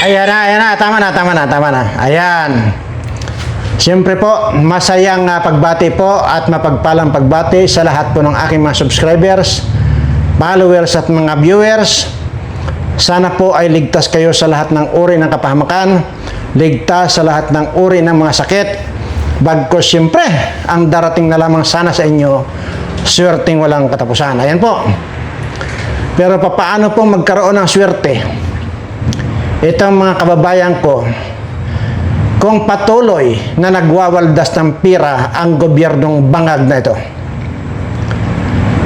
Ayan na, tama na. Ayan. Siyempre po, masayang pagbati po at mapagpalang pagbati sa lahat po ng aking mga subscribers, followers at mga viewers. Sana po ay ligtas kayo sa lahat ng uri ng kapahamakan, ligtas sa lahat ng uri ng mga sakit. Bagkus siyempre, ang darating na lamang sana sa inyo, swerteng walang katapusan. Ayan po. Pero paano po magkaroon ng swerte? Itong mga kababayan ko, kung patuloy na nagwawaldas ng pira ang gobyernong bangag na ito.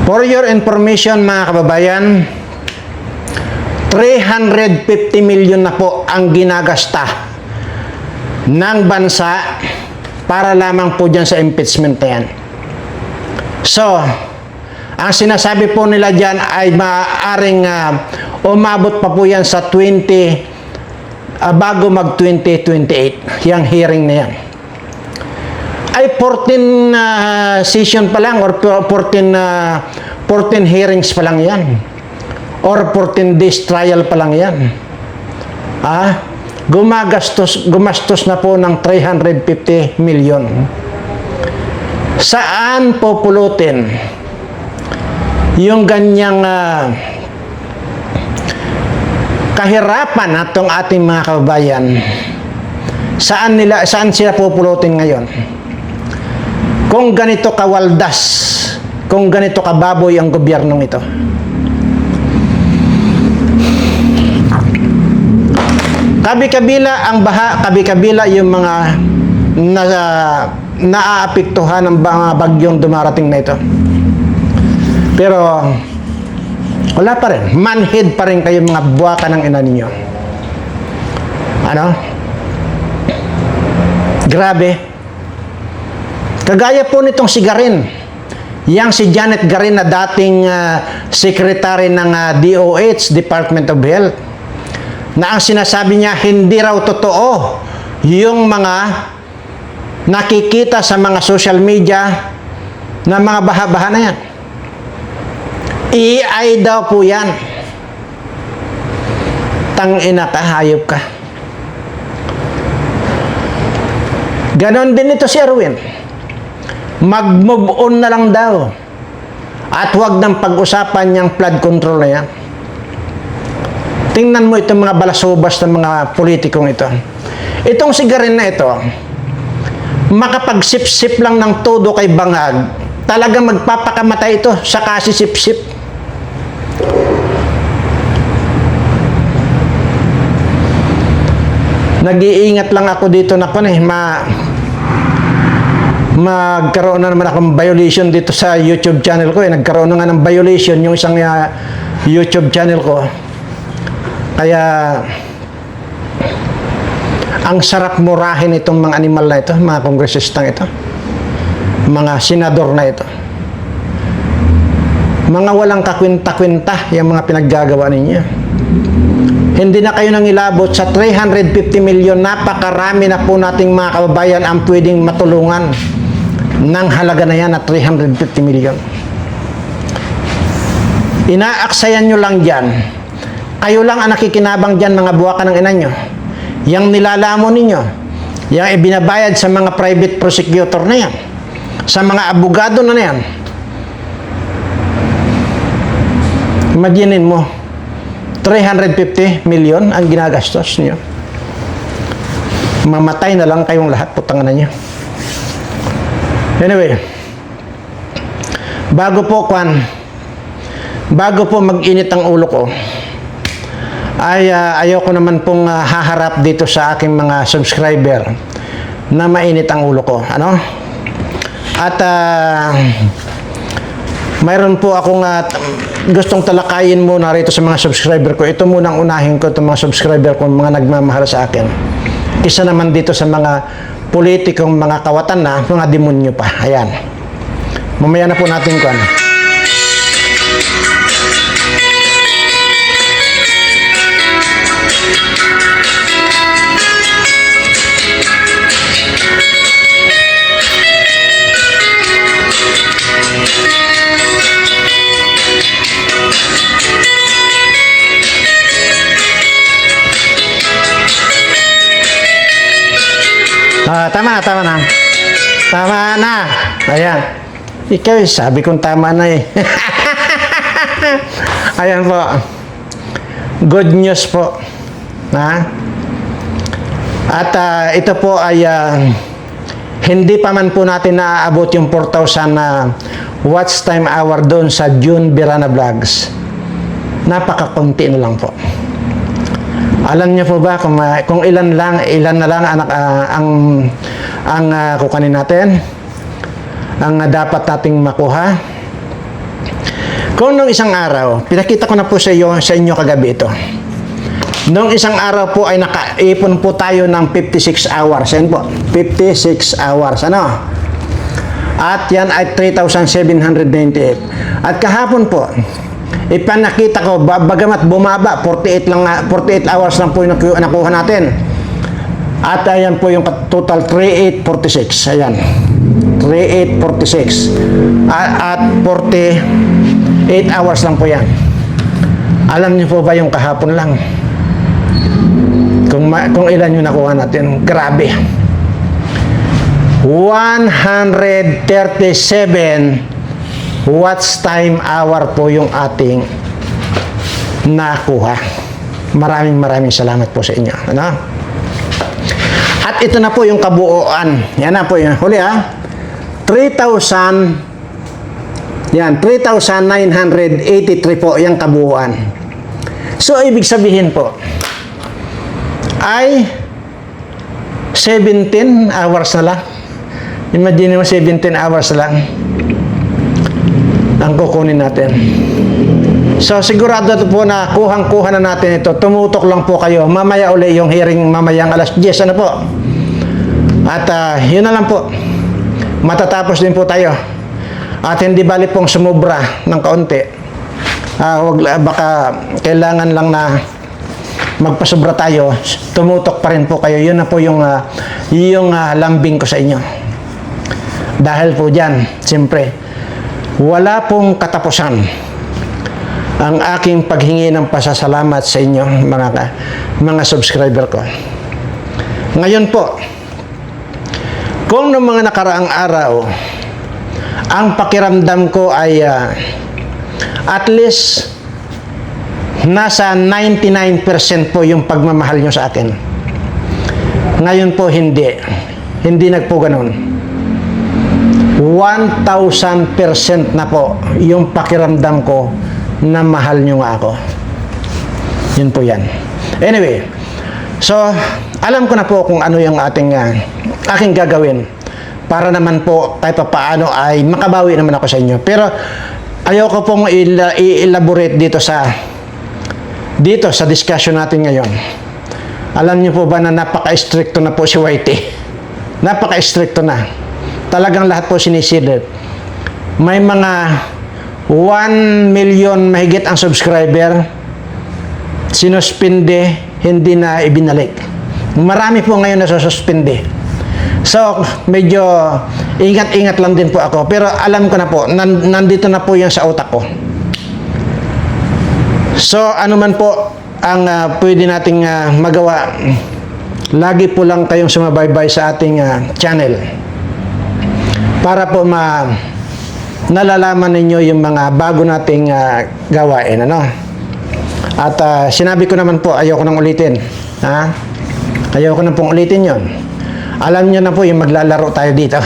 For your information mga kababayan, 350 million na po ang ginagasta ng bansa para lamang po dyan sa impeachment na yan. So, ang sinasabi po nila dyan ay maaaring umabot pa po yan sa bago mag 2028, yung hearing na yan. Ay 14 session pa lang or 14 hearings pa lang yan. Or 14 days trial pa lang yan. Gumastos na po ng 350 million. Saan po pulutin yung ganyang kahirapan atong ating mga kababayan? Saan sila pupulutin ngayon? Kung ganito kawaldas, kung ganito kababoy ang gobyernong ito. Kabi-kabila ang baha, kabi-kabila yung mga naaapektuhan ng mga bagyong dumarating na ito. Pero wala pa rin. Manhid pa rin kayo mga buwaka ng ina ninyo. Ano? Grabe. Kagaya po nitong si Garin. Yang si Janet Garin na dating secretary ng DOH, Department of Health, na ang sinasabi niya hindi raw totoo yung mga nakikita sa mga social media na mga baha-baha na yan. AI daw po yan. Tangina ka, hayop ka. Ganon din ito si Erwin. Mag-move on na lang daw. At huwag nang pag-usapan yung flood control na yan. Tingnan mo itong mga balasubas ng mga politikong ito. Itong sigarin na ito, makapagsip-sip lang ng todo kay bangag, talagang magpapakamatay ito sa kasisip-sip. Nag-iingat lang ako dito na magkaroon na naman akong violation dito sa YouTube channel ko. Nagkaroon na nga ng violation yung isang YouTube channel ko. Kaya ang sarap murahin itong mga animal na ito, mga kongresistang ito, mga senador na ito. Mga walang kakwinta-kwinta yung mga pinaggagawa ninyo. Hindi na kayo nang ilabot sa 350 million. Napakarami na po nating mga kababayan ang pwedeng matulungan ng halaga na yan na 350 million. Inaaksayan nyo lang dyan. Kayo lang ang nakikinabang dyan, mga buwakan ng ina nyo. Yang nilalamon ninyo, yang ibinabayad sa mga private prosecutor na yan, sa mga abogado na yan. Imaginin mo, 350 million ang ginagastos nyo. Mamatay na lang kayong lahat, putang na nyo. Anyway, bago po mag-init ang ulo ko, ay ayoko naman pong haharap dito sa aking mga subscriber na mainit ang ulo ko. Ano? At mayroon po akong gustong talakayin muna rito sa mga subscriber ko. Ito muna ang unahin ko, itong mga subscriber ko, mga nagmamahal sa akin. Isa naman dito sa mga politikong mga kawatan na, mga demonyo pa. Ayan. Mamaya na po natin ko ano. Tama na, tama na. Tama na. Ayan. Ikaw, sabi kong tama na eh. Ayan po. Good news po. Ha? At ito po ay hindi pa man po natin naaabot yung 4,000 watch time hour doon sa June Birana Vlogs. Napakakunti na lang po. Alam niyo po ba kung ilan na lang ang kukunin natin? Ang dapat nating makuha? Kung nung isang araw, pinakita ko na po sa inyo kagabi ito. Nung isang araw po ay nakaipon po tayo ng 56 hours. Yan po, 56 hours. Ano? At yan ay 3,798. At kahapon po, ipanakita ko, bagamat bumaba, 48 hours lang po yung nakuha natin. At ayan po yung total 3,846. Ayan. 3,846. At 48 hours lang po yan. Alam niyo po ba yung kahapon lang? Kung ilan yung nakuha natin, grabe. 137 watch time hour po yung ating nakuha. Maraming salamat po sa inyo. Ano? At ito na po yung kabuuan. Yan na po yung huli ha. 3,983 po yung kabuuan. So, ibig sabihin po, ay 17 hours na lang. Imagine mo 17 hours na lang ang kukunin natin. So sigurado po na kuhang-kuha na natin ito. Tumutok lang po kayo. Mamaya uli yung hearing mamayang alas 10. Ano po? At yun na lang po. Matatapos din po tayo. At hindi bali pong sumubra ng kaunti. Baka kailangan lang na magpasobra tayo, tumutok pa rin po kayo. Yun na po yung lambing ko sa inyo. Dahil po dyan, siyempre, wala pong katapusan ang aking paghingi ng pasasalamat sa inyo, mga subscriber ko. Ngayon po, kung noong mga nakaraang araw, ang pakiramdam ko ay at least nasa 99% po yung pagmamahal nyo sa akin. Ngayon po hindi. Hindi nagpo ganun. 1,000% na po yung pakiramdam ko na mahal nyo nga ako. Yun po yan. Anyway, so alam ko na po kung ano yung aking gagawin para naman po kahit pa paano ay makabawi naman ako sa inyo. Pero ayoko pong i-elaborate dito sa discussion natin ngayon. Alam niyo po ba na napaka-stricto na po si Whitey? Napaka-stricto na. Talagang lahat po sinisilip. May mga 1 million mahigit ang subscriber, sinuspinde, hindi na ibinalik. Marami po ngayon na sususpinde. So, medyo ingat-ingat lang din po ako. Pero alam ko na po, nandito na po yan sa utak ko. So, ano man po ang pwede nating magawa, lagi po lang kayong sumabaybay sa ating channel para po nalalaman ninyo yung mga bago nating gawain. Ano? At sinabi ko naman po, ayoko nang ulitin. Ha? Ayoko nang pong ulitin yon. Alam nyo na po yung maglalaro tayo dito.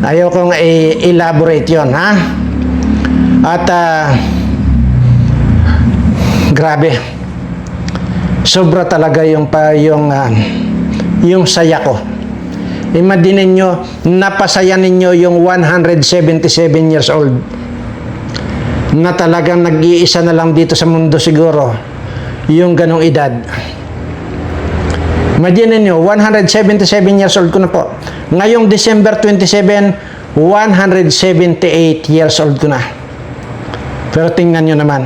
Ayoko nga i-elaborate yon. Ha? At grabe. Sobra talaga yung saya ko. Imagine niyo, napasaya ninyo yung 177 years old na talagang nag-iisa na lang dito sa mundo siguro yung ganong edad. Imagine niyo, 177 years old ko na po. Ngayong December 27, 178 years old ko na. Pero tingnan nyo naman.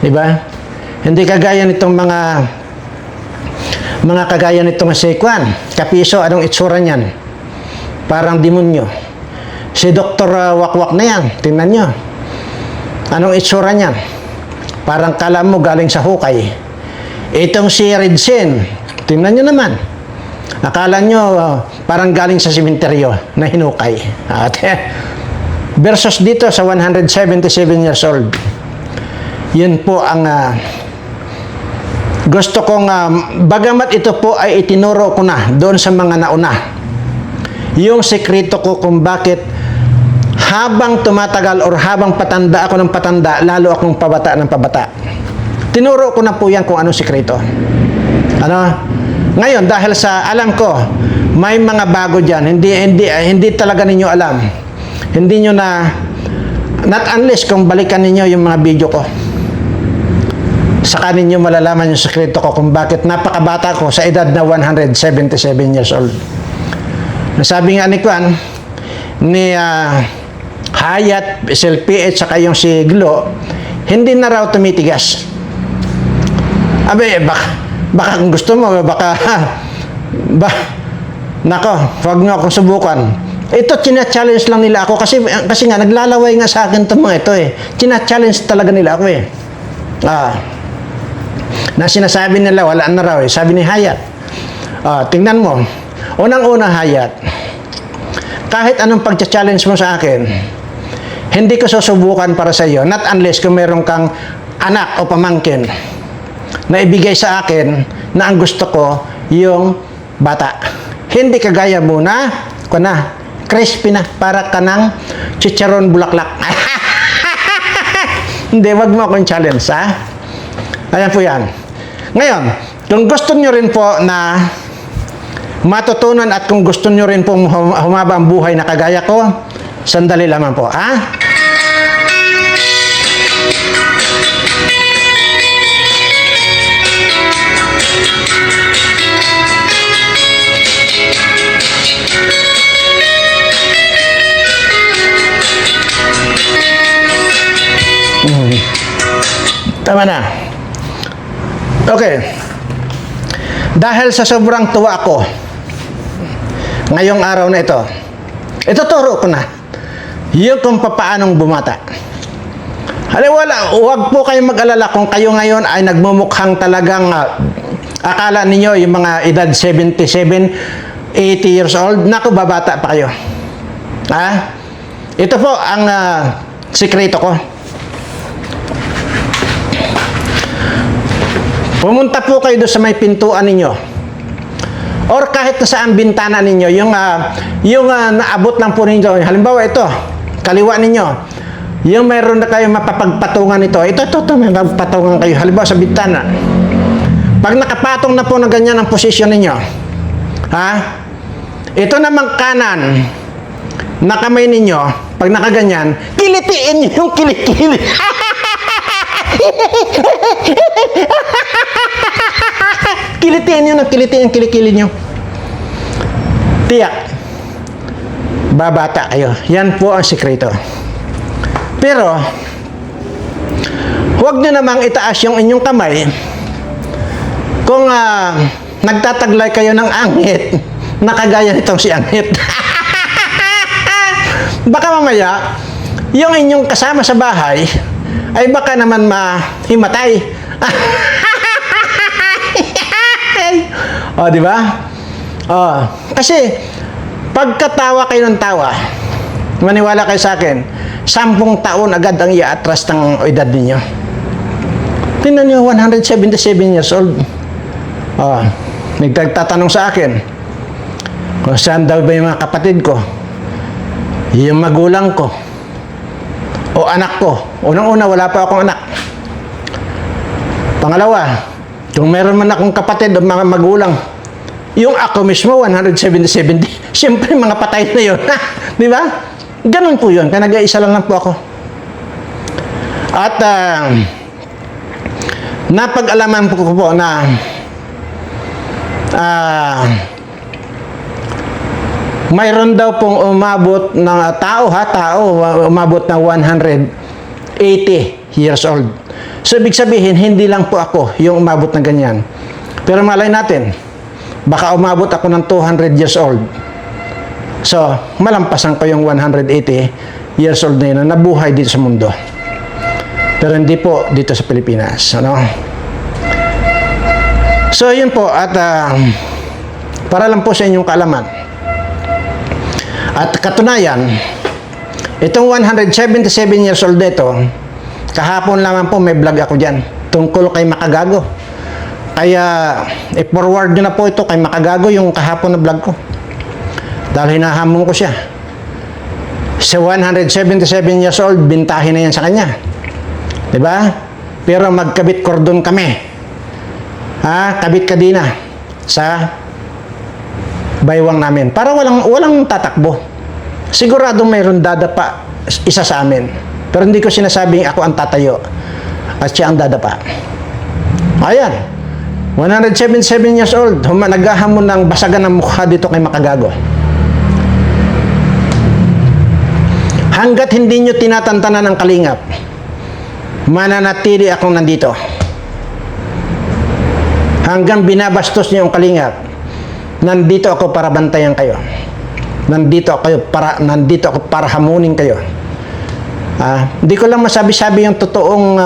Diba? Hindi kagaya nitong mga kagaya nitong si Kwan. Kapiso, anong itsura niyan? Parang demonyo. Si Dr. Wakwak na yan. Tingnan nyo. Anong itsura niyan? Parang kala mo galing sa hukay. Itong si Redsin. Tingnan nyo naman. Akala nyo, parang galing sa simenteryo na hinukay. At, versus dito sa 177 years old. Yun po ang gusto kong, bagamat ito po ay itinuro ko na doon sa mga nauna. Yung sekreto ko kung bakit habang tumatagal or habang patanda ako ng patanda, lalo akong pabata ng pabata. Tinuro ko na po yan kung anong sekreto. Ano? Ngayon, dahil sa alam ko, may mga bago dyan, hindi talaga ninyo alam. Hindi nyo na, not unless kung balikan ninyo yung mga video ko. Saka ninyo malalaman yung sekreto ko kung bakit napakabata ko sa edad na 177 years old. Nasabi nga ni Kwan, ni Hayat, SLPH, saka yung si Glo, hindi na raw tumitigas. Abe, baka kung gusto mo, nako, huwag nyo akong subukan. Ito, china-challenge lang nila ako kasi nga, naglalaway nga sa akin itong mga ito eh. China-challenge talaga nila ako eh. Na sinasabi nila, wala na raw eh. Sabi ni Hayat, tingnan mo, unang-una Hayat, kahit anong pag-challenge mo sa akin, hindi ko susubukan para sa iyo, not unless kung meron kang anak o pamangkin na ibigay sa akin na ang gusto ko yung bata. Hindi kagaya mo na, crispy na, para ka ng chicharon bulaklak. Hindi, wag mo akong challenge, ha? Ayan po yan. Ngayon, kung gusto nyo rin po na matutunan at kung gusto nyo rin pong humaba ang buhay na kagaya ko, sandali lamang po, ha? Tama na. Okay. Dahil sa sobrang tuwa ko ngayong araw na ito, ituturo ko na yung kung paanong bumata. Huwag po kayong mag-alala kung kayo ngayon ay nagmumukhang talagang akala ninyo yung mga edad 77, 80 years old, naku, babata pa kayo. Ha? Ito po ang sikreto ko. Pumunta po kayo doon sa may pintuan ninyo. Or kahit saan bintana ninyo, yung naabot lang po ninyo. Halimbawa ito, kaliwa ninyo. Yung mayroon na kayo mapapagpatungan ito. Ito, may mapagpatungan kayo. Halimbawa sa bintana. Pag nakapatong na po na ganyan ang posisyon ninyo, ha? Ito namang kanan, na kamay ninyo, pag nakaganyan, kilitiin nyo yung kilikili. Kilitiin nyo ng kilitiin ang kilikili nyo. Tiyak, babata kayo. Yan po ang sikreto. Pero, huwag nyo namang itaas yung inyong kamay kung nagtataglay kayo ng angit na kagaya nitong si Angit. Baka mamaya, yung inyong kasama sa bahay ay baka naman mahimatay. O, di ba? Kasi, pagkatawa kayo ng tawa, maniwala kayo sa akin, 10 taon agad ang iaatras ng edad ninyo. Tingnan nyo, 177 years old. Nagtatanong sa akin, kung saan daw ba yung mga kapatid ko, yung magulang ko, o anak ko. Unang-una, wala pa akong anak. Pangalawa, kung meron man akong kapatid o mga magulang, yung ako mismo, 177, siyempre mga patay na yun. Di ba? Ganun po yun. Kaya nag-iisa lang po ako. At napag-alaman po ko po na mayroon daw pong umabot ng tao, umabot ng 180 years old. So, ibig sabihin, hindi lang po ako yung umabot ng ganyan. Pero malay natin, baka umabot ako ng 200 years old. So, malampasan ko yung 180 years old na yun na nabuhay dito sa mundo. Pero hindi po dito sa Pilipinas. Ano? So, yun po. At Para lang po sa inyong kaalaman. At katunayan, itong 177 years old dito, kahapon lamang po may vlog ako dyan tungkol kay Makagago. Kaya i-forward nyo na po ito kay Makagago yung kahapon na vlog ko. Dahil hinahamon ko siya. Sa 177 years old, bintahin na yan sa kanya. Diba? Pero magkabit kordon kami. Kabit kadina sa baywang namin. Para walang tatakbo. Sigurado mayroon dadapa isa sa amin. Pero hindi ko sinasabing ako ang tatayo at siya ang dadapa. Ayan. 177 years old, naghahamon ng basagan ng mukha dito kay Makagago. Hanggat hindi nyo tinatantanan ng kalingap, mananatili akong nandito. Hanggang binabastos niyo ang kalingap, nandito ako para bantayan kayo. Nandito ako para hamunin kayo. Hindi ko lang masabi-sabi yung totoong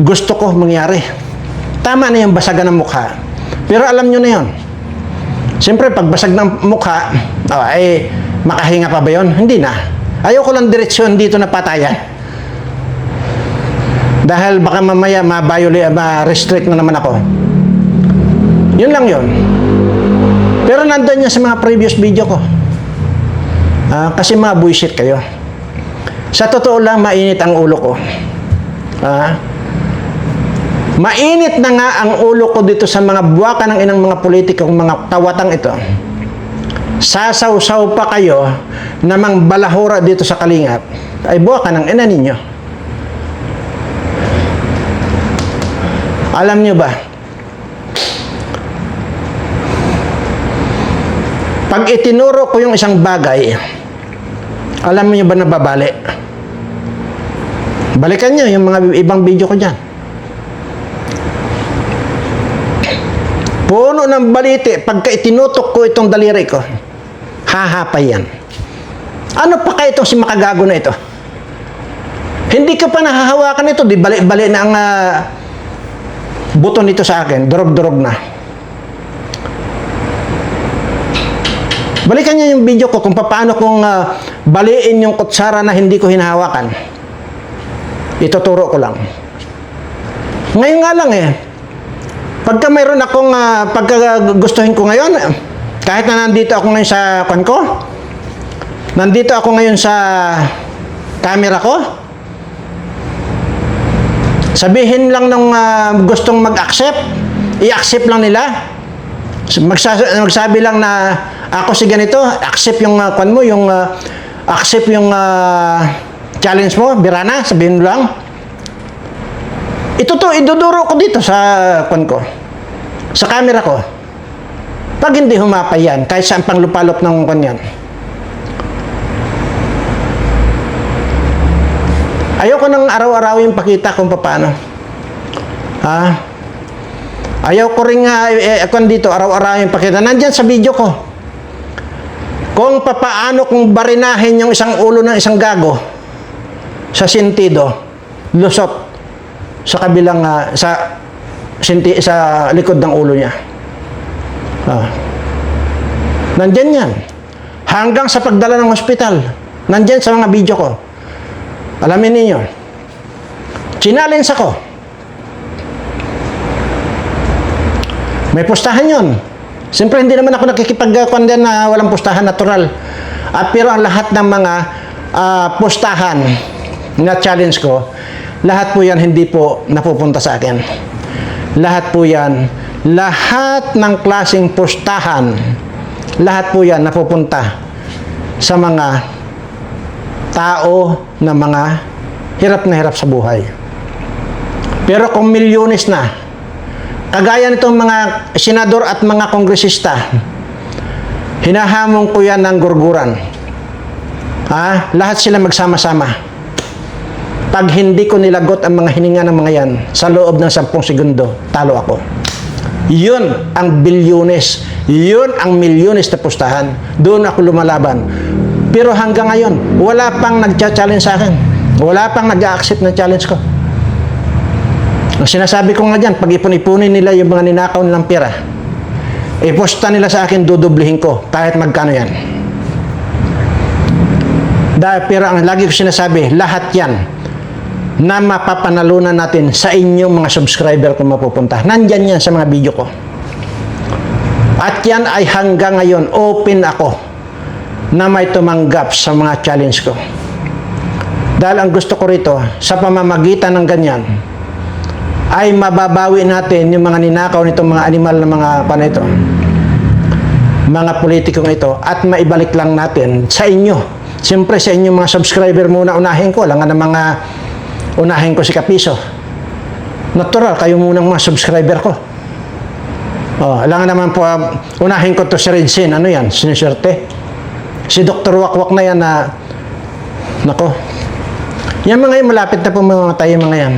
gusto ko mangyari. Tama na yung basagan ng mukha. Pero alam nyo na yun. Siyempre, pag basag ng mukha, makahinga pa ba yun? Hindi na. Ayoko lang diretsyon dito na patayan. Dahil baka mamaya ma-restrict na naman ako. Yun lang yun. Pero nandun yan sa mga previous video ko. Kasi mga bullshit kayo. Sa totoo lang, mainit ang ulo ko. Mainit na nga ang ulo ko dito sa mga buwaka ng inang mga politikong mga tawatang ito. Sasaw-saw pa kayo namang balahura dito sa kalingap. Ay buwaka ng ina ninyo. Alam nyo ba? Pag itinuro ko yung isang bagay, alam niyo ba na babali? Balikan nyo yung mga ibang video ko dyan. Puno ng balite, pagka itinutok ko itong daliri ko, hahapay yan. Ano pa kaya itong si Makagago na ito? Hindi ka pa nahahawakan ito, di bali-bali na ang buto nito sa akin, durog-durog na. Balikan niyo yung video ko kung paano kong baliin yung kutsara na hindi ko hinahawakan. Ituturo ko lang. Ngayon nga lang pagka mayroon akong pagka gustuhin ko ngayon, kahit na nandito ako ngayon sa nandito ako ngayon sa camera ko, sabihin lang nung gustong mag-accept, i-accept lang nila. Magsabi lang na ako si ganito, accept yung accept yung challenge mo, Birana, sabihin mo lang. Iduduro ko dito sa sa camera ko. Pag hindi humapay yan, kahit saan pang lupalop ng yan. Ayoko nang araw-araw yung pakita kung paano. Ayaw ko rin dito, araw-araw yung pakita. Nandyan sa video ko. Kung papaano kung barinahin yung isang ulo ng isang gago sa sentido, lusot sa kabilang sa likod ng ulo niya. Nandyan yan. Hanggang sa pagdala ng ospital. Nandyan sa mga video ko. Alamin ninyo. Challenge ako. May pustahan yun. Siyempre, hindi naman ako nakikipag-condemn na walang pustahan, natural. Pero ang lahat ng mga pustahan na challenge ko, lahat po yan hindi po napupunta sa akin. Lahat po yan, lahat ng klaseng pustahan, lahat po yan napupunta sa mga tao na mga hirap na hirap sa buhay. Pero kung milyones na, kagaya nitong mga senador at mga kongresista, hinahamon ko yan ng gurguran. Lahat sila magsama-sama. Pag hindi ko nilagot ang mga hininga ng mga yan, sa loob ng 10 segundo, talo ako. Yun ang bilyones. Yun ang milyones na pustahan. Doon ako lumalaban. Pero hanggang ngayon, wala pang nagcha-challenge sa akin. Wala pang nag-a-accept ng challenge ko. Ang sinasabi ko nga dyan, pag ipon-ipunin nila yung mga ninakaw nilang pera, iposta nila sa akin, dudublihin ko kahit magkano yan. Pero ang lagi ko sinasabi, lahat yan na mapapanalunan natin sa inyong mga subscriber kung mapupunta. Nandyan yan sa mga video ko. At yan ay hanggang ngayon, open ako na may tumanggap sa mga challenge ko. Dahil ang gusto ko rito, sa pamamagitan ng ganyan, ay mababawi natin yung mga ninakaw nitong mga animal na mga panito, mga politikong ito, at maibalik lang natin sa inyo. Siyempre sa inyong mga subscriber muna unahin ko, lang ng mga unahin ko si Kapiso. Natural, kayo munang mga subscriber ko. Alangan naman po, unahin ko to si Redsin. Ano yan? Siniswerte. Si Dr. Wakwak na yan na, nako. Yan mga yan, malapit na po mamatay yung mga yan.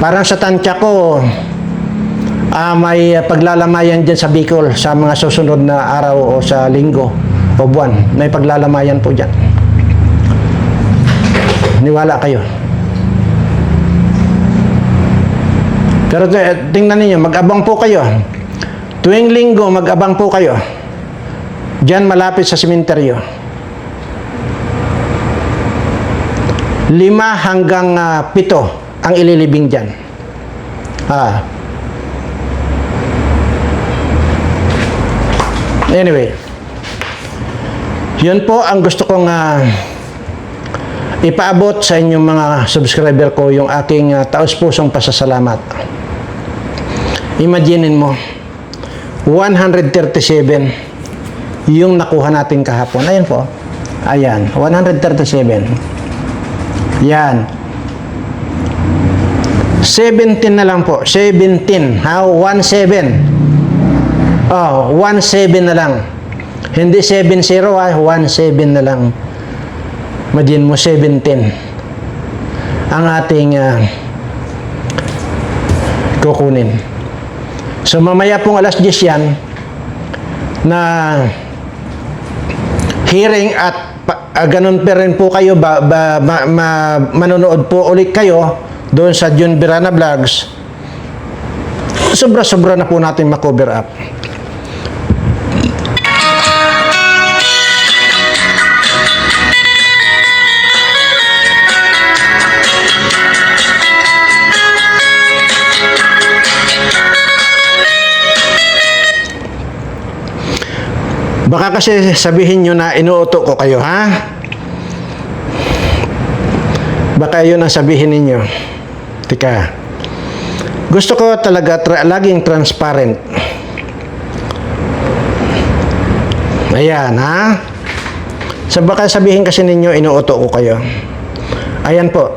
Parang sa tansya ko, may paglalamayan dyan sa Bicol sa mga susunod na araw o sa linggo o buwan. May paglalamayan po dyan. Niwala kayo. Pero tingnan ninyo, mag-abang po kayo. Tuwing linggo, mag-abang po kayo. Diyan malapit sa sementeryo. 5 hanggang 7 ang ililibing dyan. Anyway, yun po ang gusto kong ipaabot sa inyong mga subscriber ko, yung aking taos-pusong pasasalamat. Imaginin mo, 137 yung nakuha natin kahapon. Ayan po. Ayan, 137. Yan. 17 na lang po. 17. How? 17. 17 na lang. Hindi 70, 17 na lang. Imagine mo, 17. Ang ating kukunin. So, mamaya pong alas 10 yan na hearing at ganun pa rin po kayo, manonood po ulit kayo doon sa June Birana Vlogs. Sobra-sobra na po natin ma-cover up. Baka kasi sabihin nyo na inuuto ko kayo, ha? Baka yun ang sabihin ninyo. Tika. Gusto ko talaga laging transparent. Ayan, ha? So baka sabihin kasi ninyo inuuto ko kayo. Ayan po.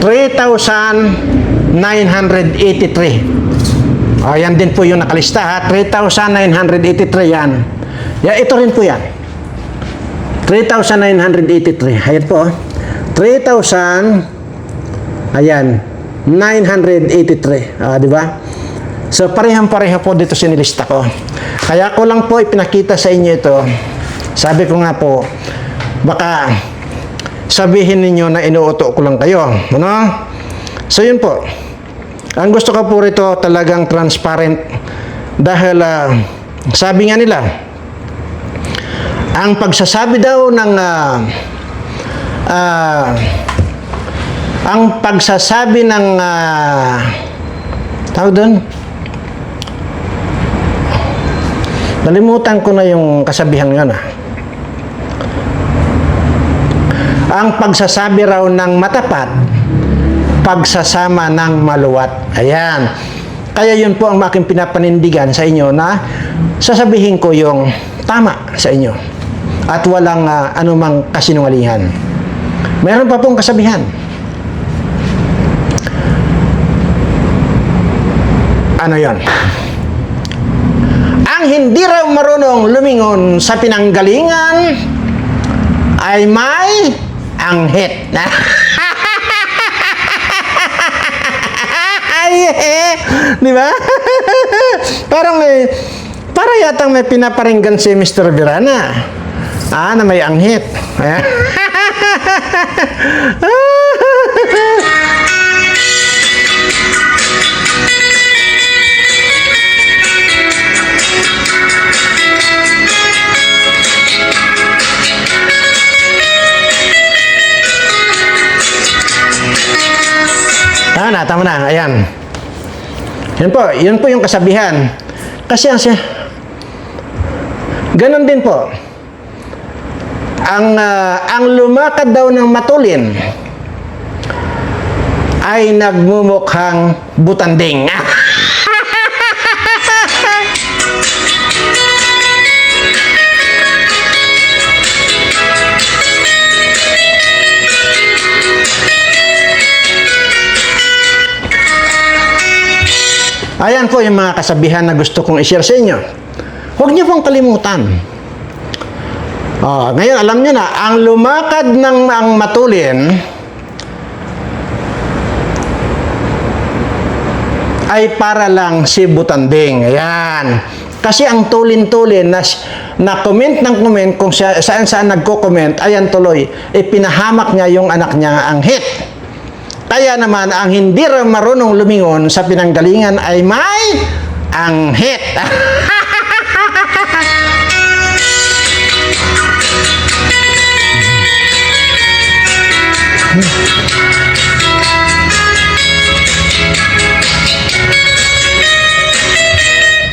3,983. Yan din po yung nakalista, ha? 3,983 yan. Ito rin po yan. 3,983. Ayan po. 3,000. Ayan. 983. Di ba? So, parehang-pareho po dito sinilista ko. Kaya ko lang po ipinakita sa inyo ito. Sabi ko nga po, baka sabihin ninyo na inuuto ko lang kayo. Ano? So, yun po. Ang gusto ko po rito talagang transparent dahil sabi nga nila, ang pagsasabi daw ng ang pagsasabi ng tawag doon, nalimutan ko na yung kasabihan nga na. Ang pagsasabi raw ng matapat, pagsasama ng maluwat. Ayan. Kaya yun po ang aking pinapanindigan sa inyo na sasabihin ko yung tama sa inyo. At walang anumang kasinungalingan. Meron pa pong kasabihan. Ano yon? Ang hindi raw marunong lumingon sa pinanggalingan ay may anghit. Di ba? Parang para yatang may pinaparinggan si Mr. Birana. Na may anghit. tama na. Ayan. Yun po yung kasabihan. Kasi ganon din po. Ang lumakad daw ng matulin ay nagmumukhang butanding. Ayan po yung mga kasabihan na gusto kong i-share sa inyo. Huwag niyo pong kalimutan. Ngayon, alam niyo na, ang lumakad ng ang matulin ay para lang si butanding. Ayan. Kasi ang tulin-tulin na comment ng comment kung saan nagko-comment, ayan tuloy, ipinahamak niya yung anak niya ang hit. Kaya naman, ang hindi marunong lumingon sa pinanggalingan ay may anghit.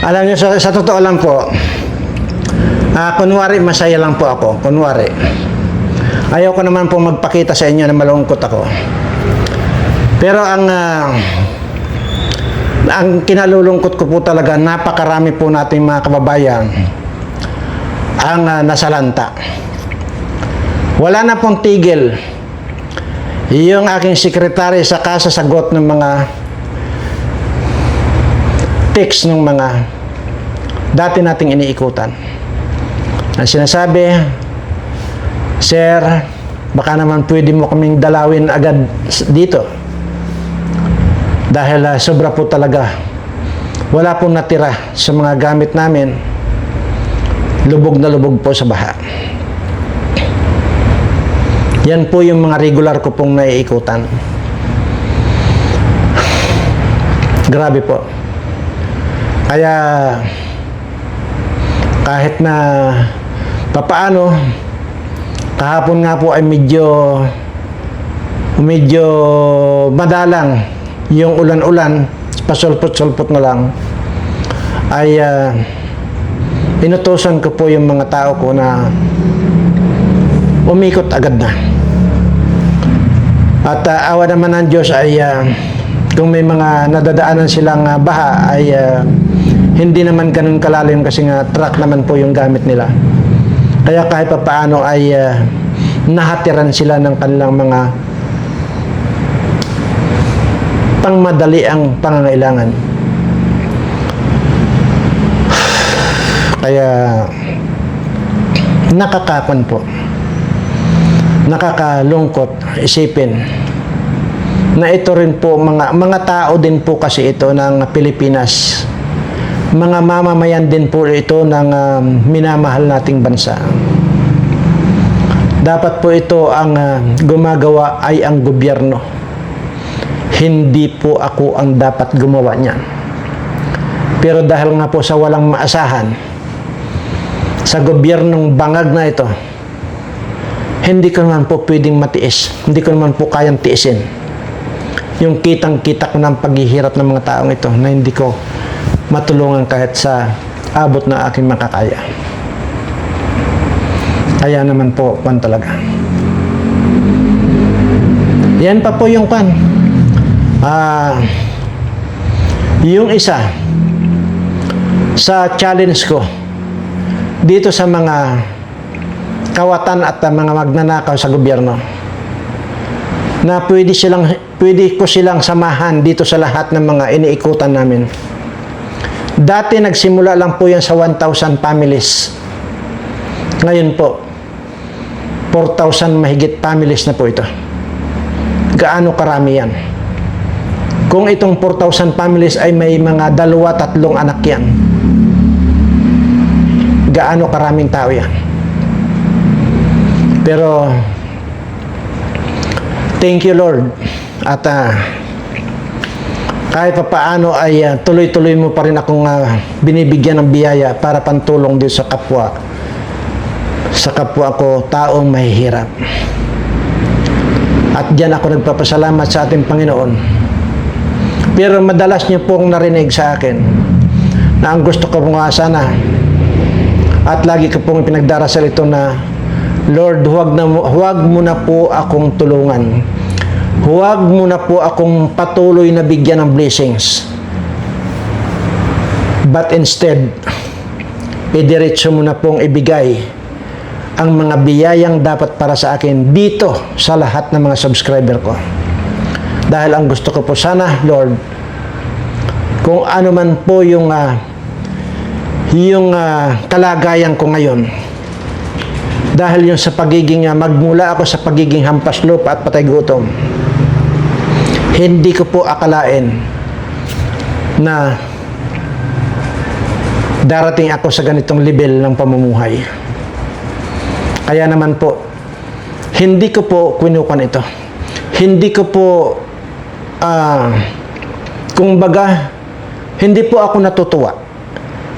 Alam niyo, sa totoo lang po, kunwari masaya lang po ako, kunwari. Ayaw ko naman po magpakita sa inyo na malungkot ako. Pero ang kinalulungkot ko po talaga, napakarami po nating mga kababayan ang nasalanta. Wala na pong tigil yung aking sekretary sa kasasagot ng mga text ng mga dati nating iniikutan. Ang sinasabi, Sir, baka naman pwede mo kaming dalawin agad dito. Dahil sobra po talaga. Wala pong natira sa mga gamit namin. Lubog na lubog po sa baha. Yan po yung mga regular ko pong naiikutan. Grabe po. Kaya kahit na papaano, kahapon nga po ay medyo madalang yung ulan-ulan, pasulpot-sulpot na lang, ay inutusan ko po yung mga tao ko na umikot agad na. At awa naman ng Diyos ay kung may mga nadadaanan silang baha ay hindi naman ganun kalalim kasi nga truck naman po yung gamit nila. Kaya kahit pa paano ay nahatiran sila ng kanilang mga pangmadali ang pangangailangan. Kaya nakakakon po, nakakalungkot isipin na ito rin po mga tao din po kasi ito ng Pilipinas, mga mamamayan din po ito ng minamahal nating bansa. Dapat po ito ang gumagawa ay ang gobyerno. Hindi po ako ang dapat gumawa niyan. Pero dahil nga po sa walang maasahan, sa gobyernong bangag na ito, hindi ko naman po pwedeng matiis. Hindi ko naman po kayang tiisin. Yung kitang-kita ko ng paghihirap ng mga taong ito na hindi ko matulungan kahit sa abot na aking makakaya. Kaya naman po, pan talaga. Yan pa po yung pan. Yung isa sa challenge ko dito sa mga kawatan at mga magnanakaw sa gobyerno na pwede ko silang samahan dito sa lahat ng mga iniikutan namin. Dati nagsimula lang po yan sa 1,000 families. Ngayon po 4,000 mahigit families na po ito. Gaano karami yan? Kung itong 4,000 families ay may mga 2-3 anak yan, gaano karaming tao yan? Pero thank you Lord, at kahit pa paano ay tuloy-tuloy mo pa rin akong binibigyan ng biyaya para pantulong din sa kapwa ko taong mahihirap. At diyan ako nagpapasalamat sa ating Panginoon Pero madalas niyo pong narinig sa akin na ang gusto ko nga sana at lagi ko pong pinagdarasal ito na, Lord, huwag mo na po akong tulungan. Huwag mo na po akong patuloy na bigyan ng blessings. But instead, idiretso mo na pong ibigay ang mga biyayang dapat para sa akin dito sa lahat ng mga subscriber ko. Dahil ang gusto ko po sana, Lord, kung ano man po yung kalagayan ko ngayon, dahil yung sa pagiging magmula ako sa pagiging hampas lupa at patay gutom, hindi ko po akalain na darating ako sa ganitong level ng pamumuhay. Kaya naman po, hindi ko po kinukuan ito. Hindi ko po, kumbaga, hindi po ako natutuwa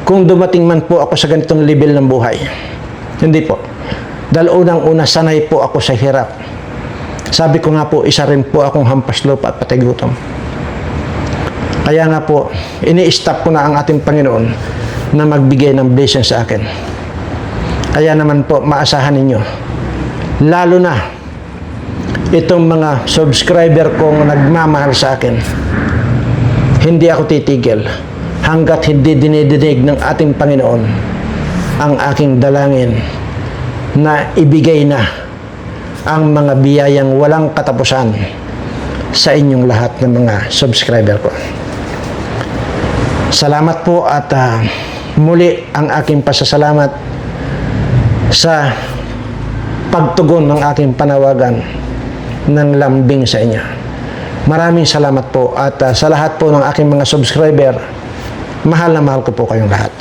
kung dumating man po ako sa ganitong level ng buhay. Hindi po. Dahil unang-una, sanay po ako sa hirap. Sabi ko nga po, isa rin po akong hampas lupa at patay gutom. Kaya nga po, ini-stop ko na ang ating Panginoon na magbigay ng blessing sa akin. Kaya naman po, maasahan ninyo, lalo na itong mga subscriber kong nagmamahal sa akin, hindi ako titigil hanggat hindi dinidinig ng ating Panginoon ang aking dalangin na ibigay na ang mga biyayang walang katapusan sa inyong lahat ng mga subscriber ko. Salamat po at muli ang aking pasasalamat sa pagtugon ng aking panawagan ng lambing sa inyo. Maraming salamat po at sa lahat po ng aking mga subscriber, mahal na mahal ko po kayong lahat.